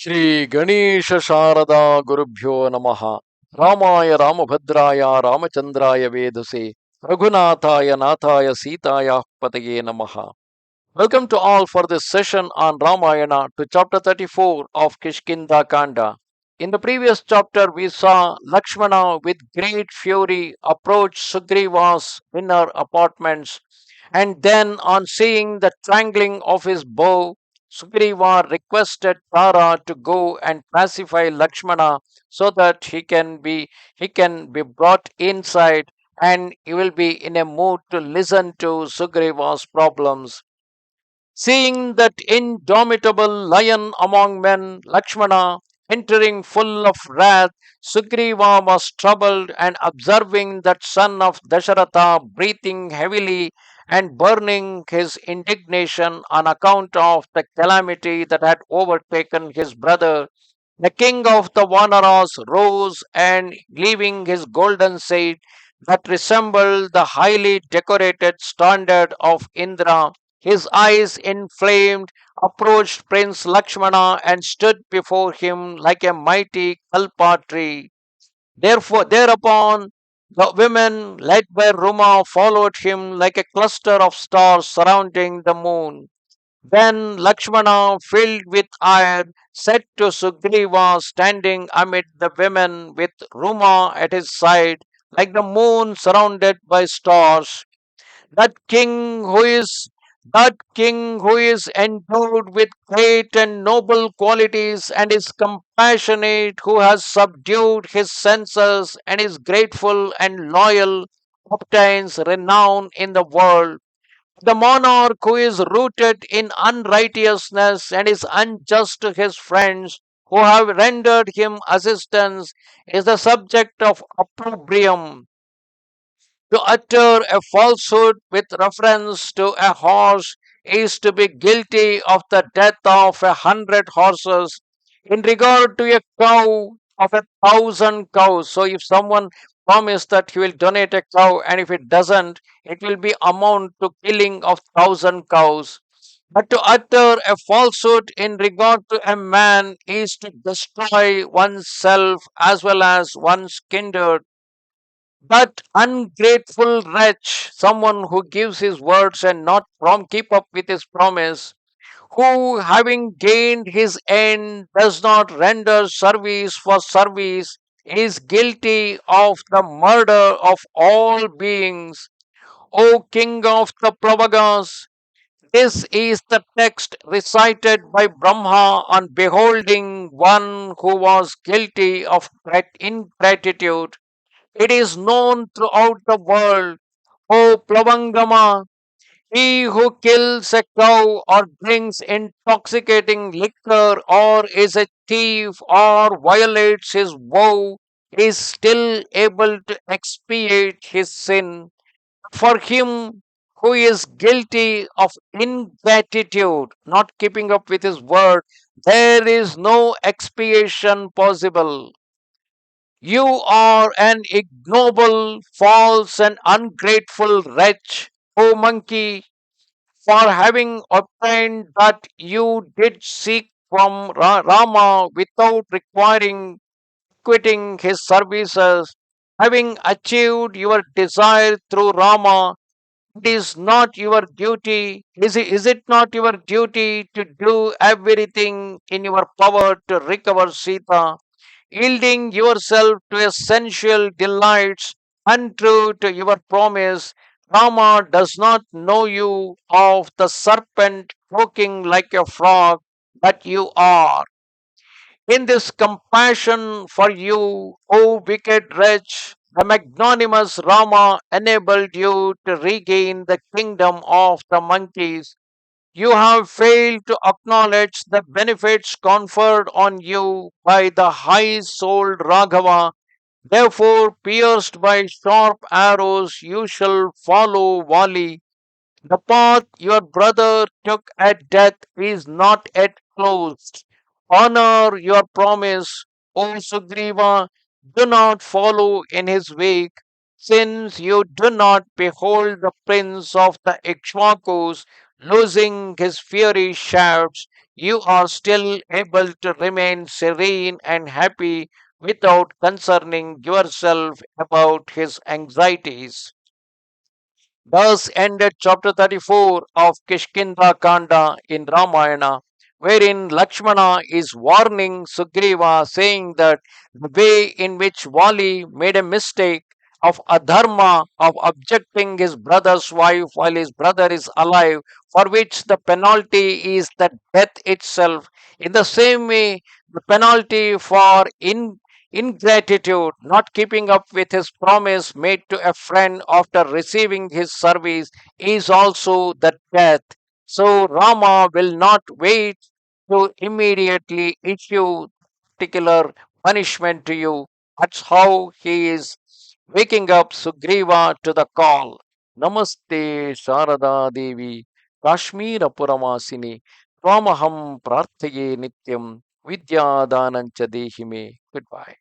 Shri Ganesha Sharada Gurubhyo Namaha Ramaya Ramabhadraya Ramachandraya Vedase Raghunathaya Nathaya Sitaya Pataye Namaha. Welcome to all for this session on Ramayana to chapter 34 of Kishkindha Kanda. In the previous chapter, we saw Lakshmana with great fury approach Sugriva's inner apartments, and then, on seeing the strangling of his bow, Sugriva requested Tara to go and pacify Lakshmana so that he can be brought inside and he will be in a mood to listen to Sugriva's problems. Seeing that indomitable lion among men, Lakshmana, entering full of wrath, Sugriva was troubled, and observing that son of Dasharatha breathing heavily and burning his indignation on account of the calamity that had overtaken his brother, the king of the Vanaras rose and, leaving his golden seat that resembled the highly decorated standard of Indra, his eyes inflamed, approached Prince Lakshmana and stood before him like a mighty kalpa tree. Thereupon, the women, led by Ruma, followed him like a cluster of stars surrounding the moon. Then Lakshmana, filled with ire, said to Sugriva, standing amid the women with Ruma at his side, like the moon surrounded by stars, that king who is endowed with great and noble qualities and is compassionate, who has subdued his senses and is grateful and loyal, obtains renown in the world. The monarch who is rooted in unrighteousness and is unjust to his friends who have rendered him assistance is the subject of opprobrium. To utter a falsehood with reference to a horse is to be guilty of the death of 100 horses. In regard to a cow, of 1,000 cows. So, if someone promised that he will donate a cow, and if it doesn't, it will be amount to killing of 1,000 cows. But to utter a falsehood in regard to a man is to destroy oneself as well as one's kindred. That ungrateful wretch, someone who gives his words and not keep up with his promise, who having gained his end does not render service for service, is guilty of the murder of all beings. O King of the Pravagas, this is the text recited by Brahma on beholding one who was guilty of ingratitude. It is known throughout the world, O Plavangama, he who kills a cow or drinks intoxicating liquor or is a thief or violates his vow is still able to expiate his sin. For him who is guilty of ingratitude, not keeping up with his word, there is no expiation possible. You are an ignoble, false, and ungrateful wretch, O monkey, for having obtained that you did seek from Rama without requiring quitting his services. Having achieved your desire through Rama, it is not your duty, is it not your duty to do everything in your power to recover Sita? Yielding yourself to sensual delights, untrue to your promise, Rama does not know you of the serpent croaking like a frog that you are. In this compassion for you, O wicked wretch, the magnanimous Rama enabled you to regain the kingdom of the monkeys. You have failed to acknowledge the benefits conferred on you by the high souled Raghava. Therefore, pierced by sharp arrows, you shall follow Vali. The path your brother took at death is not yet closed. Honor your promise, O Sugriva. Do not follow in his wake, since you do not behold the prince of the Ikshvakus, Losing his fury shouts, "You are still able to remain serene and happy without concerning yourself about his anxieties." Thus ended chapter 34 of Kishkindha Kanda in Ramayana, wherein Lakshmana is warning Sugriva, saying that the way in which Vali made a mistake of adharma, of objecting his brother's wife while his brother is alive, for which the penalty is the death itself. In the same way, the penalty for ingratitude, not keeping up with his promise made to a friend after receiving his service, is also the death. So Rama will not wait to immediately issue particular punishment to you. That's how he is waking up Sugriva to the call. Namaste Sharada Devi Kashmira Puramasini Twamaham Prarthaye Nityam Vidya Danancha Dehime. Goodbye.